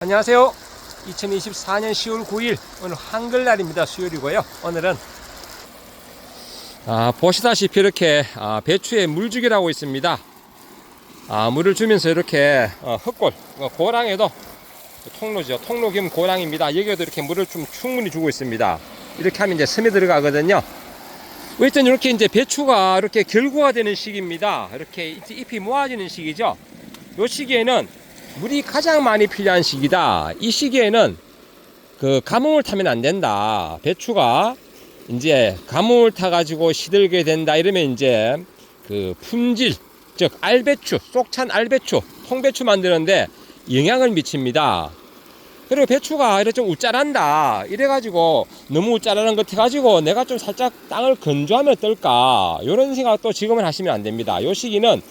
안녕하세요. 2024년 10월 9일 오늘 한글날입니다. 수요일이고요. 오늘은 보시다시피 이렇게 배추에 물주기를 하고 있습니다. 물을 주면서 이렇게 흙골 고랑에도 통로죠. 통로 겸 고랑입니다. 여기에도 이렇게 물을 좀 충분히 주고 있습니다. 이렇게 하면 이제 섬에 들어가거든요. 어쨌든 이렇게 이제 배추가 이렇게 결구가 되는 시기입니다. 이렇게 잎이 모아지는 시기죠. 이 시기에는 물이 가장 많이 필요한 시기다. 이 시기에는 가뭄을 타면 안 된다. 배추가 이제 가뭄을 타가지고 시들게 된다. 이러면 이제 품질, 즉 알배추, 쏙찬 알배추, 통배추 만드는데 영향을 미칩니다. 그리고 배추가 이렇게 좀 우짜란다. 이래가지고 너무 우짜라는 것 해가지고 내가 좀 살짝 땅을 건조하면 어떨까. 이런 생각도 지금은 하시면 안 됩니다. 이 시기는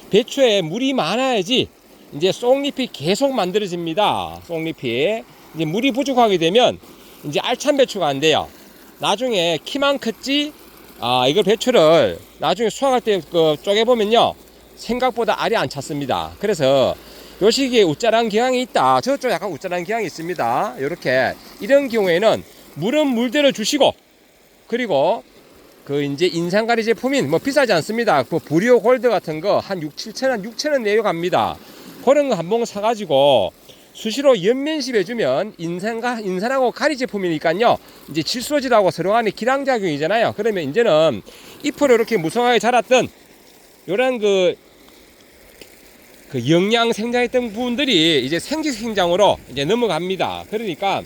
배추에 물이 많아야지 이제 쏙잎이 계속 만들어집니다. 쏙잎이 이제 물이 부족하게 되면 이제 알찬 배추가 안 돼요. 나중에 키만 컸지 이걸 배추를 나중에 수확할 때 쪼개보면요 생각보다 알이 안 찼습니다. 그래서 요 시기에 우짜란 경향이 있다. 저쪽 약간 우짜란 경향이 있습니다. 요렇게 이런 경우에는 물은 물대로 주시고, 그리고 이제 인산가리 제품인 비싸지 않습니다. 부리오 골드 같은 거 한 6, 7천원, 6천원 내외 갑니다. 그런 거 한 봉 사가지고 수시로 연면시 해주면 인산하고 가리 제품이니까요. 이제 질소질하고 서로 간에 기량작용이잖아요. 그러면 이제는 잎으로 이렇게 무성하게 자랐던 요런 영양 생장했던 부분들이 이제 생식 생장으로 이제 넘어갑니다. 그러니까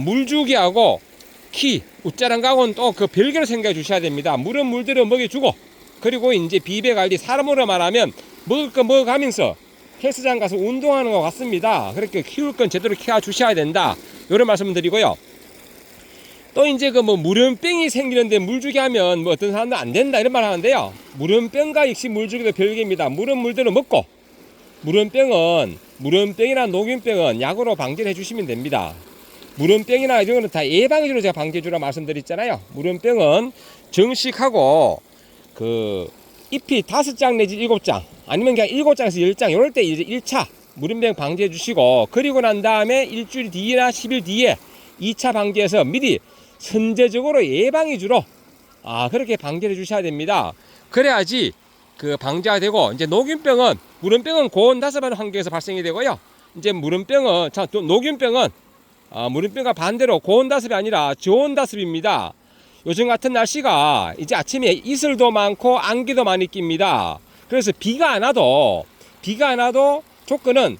물주기하고 우짜란 가고는 또 별개로 생각해 주셔야 됩니다. 물은 물대로 먹여주고, 그리고 이제 비배 관리, 사람으로 말하면 먹을 거 먹어가면서 헬스장 가서 운동하는 것 같습니다. 그렇게 키울 건 제대로 키워 주셔야 된다. 이런 말씀 드리고요. 또 이제 물염병이 생기는데 물주기 하면 어떤 사람들 안 된다 이런 말 하는데요. 물염병과 역시 물주기도 별개입니다. 물은 물대로 먹고, 물염병이나 녹균병은 약으로 방지를 해주시면 됩니다. 물염병이나 이런 거는 다 예방주로 제가 방지해주라 말씀드렸잖아요. 물염병은 정식하고 잎이 5장 내지 7장, 아니면 그냥 7장에서 10장, 이럴 때 이제 1차 물염병 방지해 주시고, 그리고 난 다음에 일주일 뒤나 10일 뒤에 2차 방지해서 미리 선제적으로 예방위주로 그렇게 방지해 주셔야 됩니다. 그래야지 방지가 되고, 이제 물염병은 고온 다습한 환경에서 발생이 되고요. 이제 녹균병은 물염병과 반대로 고온 다습이 아니라 저온 다습입니다. 요즘 같은 날씨가 이제 아침에 이슬도 많고 안개도 많이 낍니다. 그래서 비가 안 와도 조건은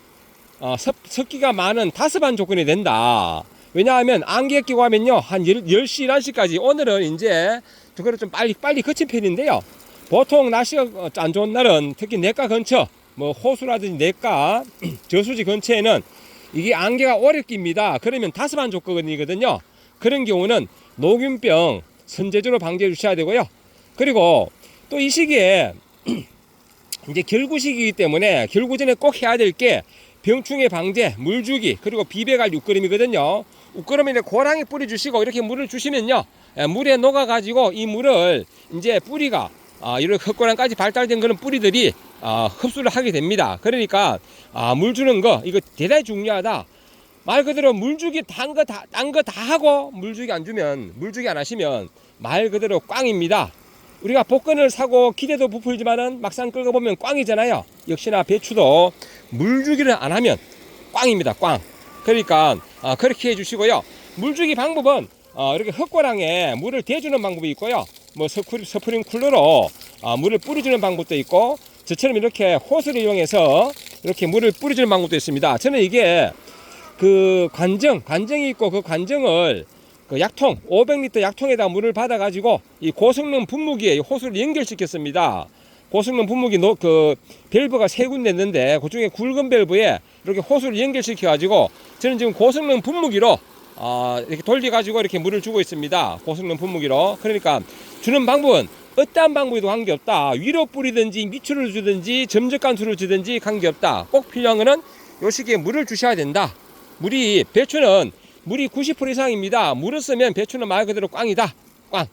습기가 많은 다습한 조건이 된다. 왜냐하면 안개 끼고 하면요 한 10시, 11시까지, 오늘은 이제 그거를 좀 빨리 그친 편인데요. 보통 날씨가 안 좋은 날은 특히 냇가 근처, 호수라든지 냇가, 저수지 근처에는 이게 안개가 오래 낍니다. 그러면 다습한 조건이거든요. 그런 경우는 녹균병 선제적으로 방지해 주셔야 되고요. 그리고 또 이 시기에 이제 결구 시기이기 때문에 결구 전에 꼭 해야 될 게 병충해 방제, 물주기, 그리고 비배관리 웃거름이거든요. 웃거름에 고랑에 뿌려주시고 이렇게 물을 주시면요, 물에 녹아가지고 이 물을 이제 뿌리가 이렇게 흙고랑까지 발달된 그런 뿌리들이 흡수를 하게 됩니다. 그러니까 물 주는 거 이거 대단히 중요하다. 말 그대로 물주기 딴 거 다 하고 물주기 안 하시면 말 그대로 꽝입니다. 우리가 복근을 사고 기대도 부풀지만은 막상 끌고 보면 꽝이잖아요. 역시나 배추도 물주기를 안 하면 꽝입니다. 꽝. 그러니까 그렇게 해주시고요. 물주기 방법은 이렇게 흙고랑에 물을 대주는 방법이 있고요. 스프링 쿨러로 물을 뿌려주는 방법도 있고, 저처럼 이렇게 호스를 이용해서 이렇게 물을 뿌려주는 방법도 있습니다. 저는 이게 관정이 있고, 그 관정을 약통 500리터 약통에다 물을 받아 가지고 이 고성능 분무기에 호스를 연결시켰습니다. 고성능 분무기 밸브가 3군데 있는데 그중에 굵은 밸브에 이렇게 호스를 연결시켜 가지고 저는 지금 고성능 분무기로 이렇게 돌려 가지고 이렇게 물을 주고 있습니다. 고성능 분무기로. 그러니까 주는 방법은 어떠한 방법에도 관계없다. 위로 뿌리든지 밑으로 주든지 점적간수를 주든지 관계없다. 꼭 필요한 거는 요 시기에 물을 주셔야 된다. 배추는 물이 90% 이상입니다. 물을 쓰면 배추는 말 그대로 꽝이다. 꽝.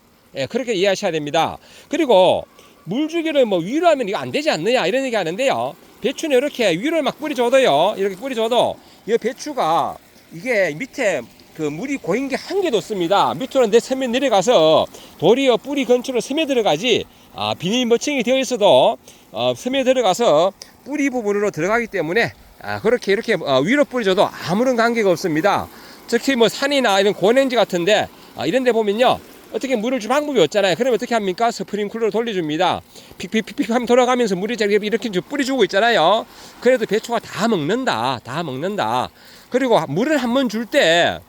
그렇게 이해하셔야 됩니다. 그리고 물주기를 위로 하면 이거 안 되지 않느냐 이런 얘기 하는데요. 배추는 이렇게 위로 막 뿌려줘도요, 이렇게 뿌려줘도 이 배추가 이게 밑에 그 물이 고인 게 한 개도 없습니다. 밑으로 내 스며 내려가서 도리어 뿌리 근처로 스며 들어가지, 비닐 머칭이 되어 있어도 스며 들어가서 뿌리 부분으로 들어가기 때문에 그렇게 이렇게 위로 뿌려줘도 아무런 관계가 없습니다. 특히 뭐 산이나 이런 고냉지 같은데 이런 데 보면요, 어떻게 물을 줄 방법이 없잖아요. 그러면 어떻게 합니까? 스프링클러로 돌려줍니다. 픽픽픽픽 하면 돌아가면서 물이 이렇게 뿌려주고 있잖아요. 그래도 배추가 다 먹는다. 다 먹는다. 그리고 물을 한번 줄 때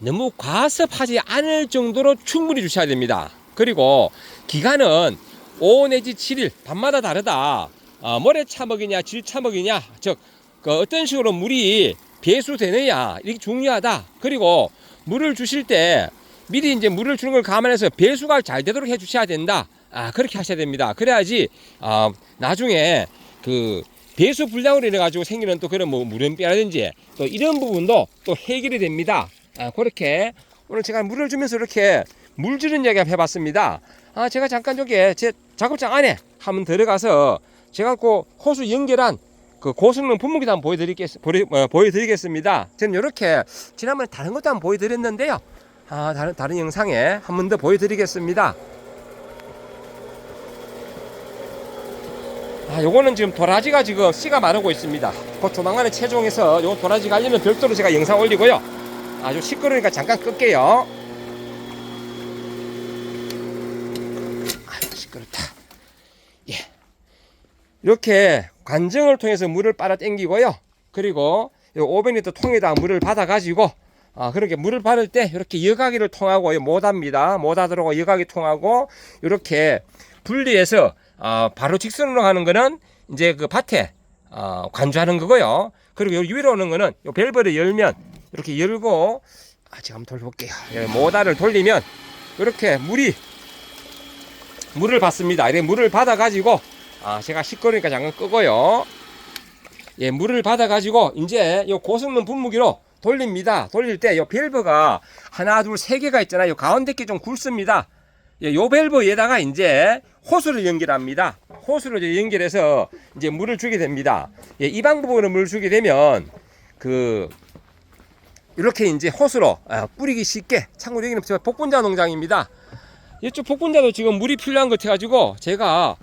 너무 과습하지 않을 정도로 충분히 주셔야 됩니다. 그리고 기간은 5 내지 7일, 밤마다 다르다. 모래 차먹이냐, 질 차먹이냐, 즉 어떤 식으로 물이 배수되느냐, 이게 중요하다. 그리고 물을 주실 때 미리 이제 물을 주는 걸 감안해서 배수가 잘 되도록 해 주셔야 된다. 그렇게 하셔야 됩니다. 그래야지 나중에 그 배수 불량으로 인해 가지고 생기는 또 그런 뭐 물음뼈라든지 또 이런 부분도 또 해결이 됩니다. 그렇게 오늘 제가 물을 주면서 이렇게 물 주는 이야기 한번 해봤습니다. 제가 잠깐 저기 제 작업장 안에 한번 들어가서 제가 그 호수 연결한 그 고성능 분무기도 한번 보여드리겠습니다. 저는 이렇게 지난번에 다른 것도 한번 보여드렸는데요. 다른 영상에 한 번 더 보여드리겠습니다. 요거는 지금 도라지가 지금 씨가 마르고 있습니다. 곧 조만간에 최종해서 요 도라지 관련은 별도로 제가 영상 올리고요. 아주 시끄러우니까 잠깐 끌게요. 시끄럽다. 예. 이렇게 관정을 통해서 물을 빨아 당기고요. 그리고 요 500리터 통에다 물을 받아 가지고 그렇게 물을 받을 때 이렇게 여과기를 통하고 모다입니다. 모다 들어가고 여과기 통하고 이렇게 분리해서 바로 직선으로 가는 거는 이제 그 밭에 관주하는 거고요. 그리고 요 위로 오는 거는 요 밸브를 열면 이렇게 열고 제가 한번 돌려볼게요. 모다를 돌리면 이렇게 물을 받습니다. 이렇게 물을 받아 가지고 제가 시끄러우니까 잠깐 끄고요. 물을 받아 가지고 이제 요 고성능 분무기로 돌립니다. 돌릴 때 요 밸브가 하나 둘 세 개가 있잖아요. 요 가운데 게 좀 굵습니다. 요 밸브에다가 이제 호수를 연결합니다. 호수를 연결해서 이제 물을 주게 됩니다. 이 방법으로 물을 주게 되면 이렇게 이제 호수로 뿌리기 쉽게. 참고로 여기는 복분자 농장입니다. 이쪽 복분자도 지금 물이 필요한 것 같아가지고 제가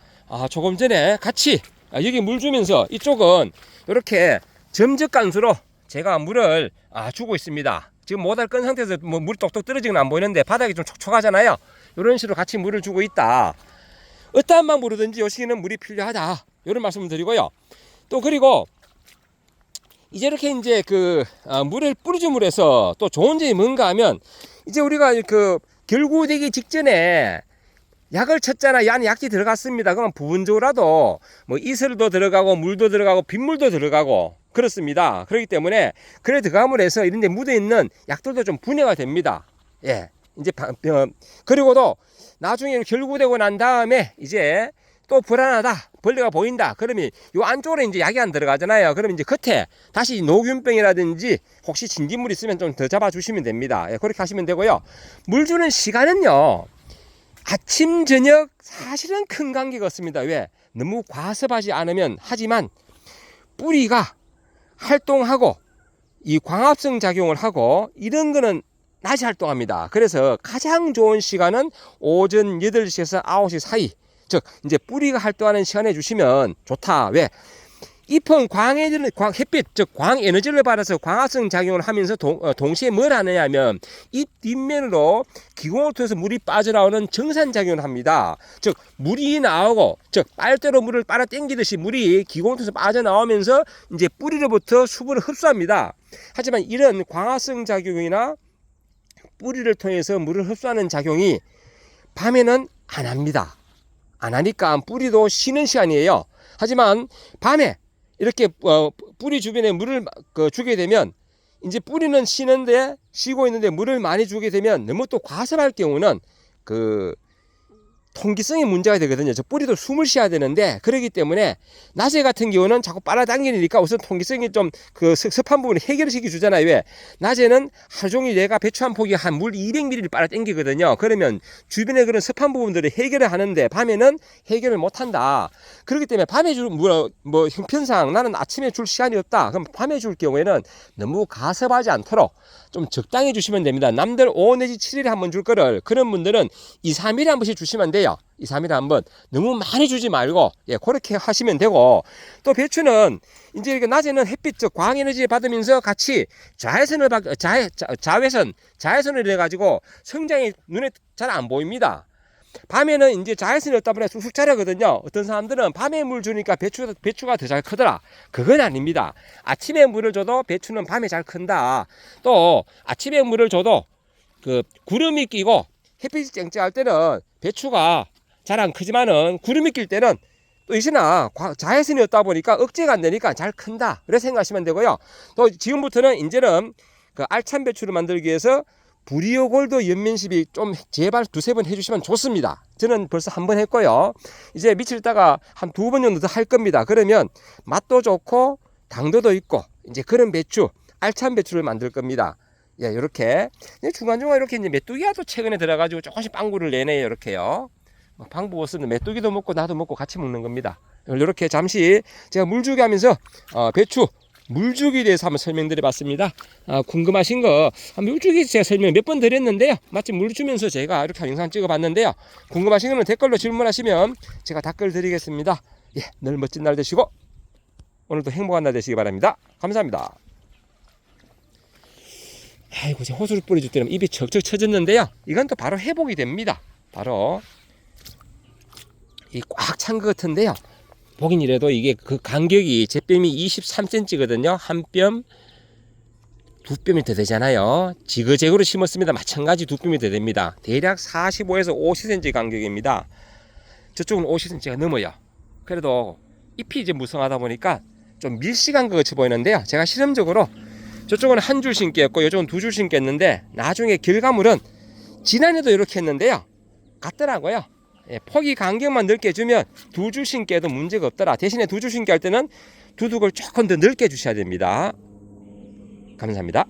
조금 전에 같이 여기 물 주면서 이쪽은 이렇게 점적간수로 제가 물을 주고 있습니다. 지금 모달 끈 상태에서 뭐 물이 똑똑 떨어지는 안 보이는데 바닥이 좀 촉촉하잖아요. 이런 식으로 같이 물을 주고 있다. 어떠한 방법으로든지 요 시기는 물이 필요하다. 이런 말씀을 드리고요. 또 그리고 이제 이렇게 이제 물을 뿌리줌으로 해서 또 좋은 점이 뭔가 하면 이제 우리가 결구되기 직전에 약을 쳤잖아. 이 안에 약이 들어갔습니다. 그러면 부분적으로라도 뭐 이슬도 들어가고 물도 들어가고 빗물도 들어가고 그렇습니다. 그렇기 때문에 그래 들어감으로 해서 이런 데 묻어 있는 약들도 좀 분해가 됩니다. 이제 그리고도 나중에 결구되고 난 다음에 이제 또 불안하다. 벌레가 보인다. 그러면 요 안쪽으로 이제 약이 안 들어가잖아요. 그러면 이제 겉에 다시 녹균병이라든지 혹시 진딧물 있으면 좀 더 잡아주시면 됩니다. 그렇게 하시면 되고요. 물 주는 시간은요, 아침, 저녁 사실은 큰 관계가 없습니다. 왜? 너무 과습하지 않으면 하지만 뿌리가 활동하고 이 광합성 작용을 하고 이런 거는 낮에 활동합니다. 그래서 가장 좋은 시간은 오전 8시에서 9시 사이. 즉 이제 뿌리가 활동하는 시간에 주시면 좋다. 왜? 잎은 햇빛, 즉 광에너지를 받아서 광합성 작용을 하면서 동시에 뭘 하느냐 하면 잎 뒷면으로 기공을 통해서 물이 빠져나오는 정산작용을 합니다. 즉 물이 나오고, 즉 빨대로 물을 빨아 당기듯이 물이 기공을 통해서 빠져나오면서 이제 뿌리로부터 수분을 흡수합니다. 하지만 이런 광합성 작용이나 뿌리를 통해서 물을 흡수하는 작용이 밤에는 안 합니다. 안 하니까 뿌리도 쉬는 시간이에요. 하지만 밤에 이렇게 뿌리 주변에 물을 주게 되면 이제 뿌리는 쉬고 있는데 물을 많이 주게 되면 너무 또 과습할 경우는 통기성이 문제가 되거든요. 저 뿌리도 숨을 쉬어야 되는데, 그렇기 때문에 낮에 같은 경우는 자꾸 빨아당기니까 우선 통기성이 좀 그 습한 부분을 해결시켜 주잖아요. 왜? 낮에는 하루 종일 얘가 배추 한 포기 한 물 200ml를 빨아당기거든요. 그러면 주변에 그런 습한 부분들을 해결을 하는데 밤에는 해결을 못 한다. 그렇기 때문에 밤에 줄 뭐 형편상 나는 아침에 줄 시간이 없다. 그럼 밤에 줄 경우에는 너무 가섭하지 않도록 좀 적당히 주시면 됩니다. 남들 5 내지 7일에 한 번 줄 거를 그런 분들은 2, 3일에 한 번씩 주시면 돼요. 2, 3일에 한 번. 너무 많이 주지 말고, 예, 그렇게 하시면 되고, 또 배추는 이제 이렇게 낮에는 햇빛, 광에너지 받으면서 같이 자외선을 해가지고 성장이 눈에 잘 안 보입니다. 밤에는 이제 자외선이 없다 보니 쑥쑥 자라거든요. 어떤 사람들은 밤에 물 주니까 배추가 더 잘 크더라. 그건 아닙니다. 아침에 물을 줘도 배추는 밤에 잘 큰다. 또 아침에 물을 줘도 그 구름이 끼고 햇빛이 쨍쨍할 때는 배추가 잘 안 크지만은 구름이 낄 때는 또 이시나 자외선이 없다 보니까 억제가 안 되니까 잘 큰다. 그렇게 생각하시면 되고요. 또 지금부터는 이제는 그 알찬 배추를 만들기 위해서 브리오골드 연면십이 좀 제발 2-3번 해주시면 좋습니다. 저는 벌써 한 번 했고요. 이제 며칠 있다가 한 2번 정도 더 할 겁니다. 그러면 맛도 좋고 당도도 있고 이제 그런 배추, 알찬 배추를 만들 겁니다. 예, 이렇게 중간중간 이렇게 이제 메뚜기가 또 최근에 들어가지고 조금씩 빵구를 내네요. 이렇게요. 방법 없으면 메뚜기도 먹고 나도 먹고 같이 먹는 겁니다. 이렇게 잠시 제가 물주기 하면서 배추 물주기에 대해서 한번 설명드려 봤습니다. 궁금하신 거 물주기 제가 설명 몇 번 드렸는데요. 마침 물 주면서 제가 이렇게 영상 찍어 봤는데요. 궁금하신 거는 댓글로 질문하시면 제가 답글 드리겠습니다. 예, 늘 멋진 날 되시고 오늘도 행복한 날 되시기 바랍니다. 감사합니다. 아이고, 제가 호수를 뿌려줄 때는 입이 척척 쳐졌는데요. 이건 또 바로 회복이 됩니다. 바로 이 꽉 찬 것 같은데요. 보긴 이래도 이게 그 간격이 제 뺨이 23cm거든요. 한 뼘, 2뼘이 더 되잖아요. 지그재그로 심었습니다. 마찬가지 2뼘이 더 됩니다. 대략 45에서 50cm 간격입니다. 저쪽은 50cm가 넘어요. 그래도 잎이 이제 무성하다 보니까 좀 밀실한 것 같이 보이는데요. 제가 실험적으로 저쪽은 한 줄 심기였고 이쪽은 2줄 심기였는데 나중에 결과물은 지난해도 이렇게 했는데요. 같더라고요. 예, 폭이 간격만 넓게 주면 2줄 심기에도 문제가 없더라. 대신에 2줄 심기 할 때는 두둑을 조금 더 넓게 주셔야 됩니다. 감사합니다.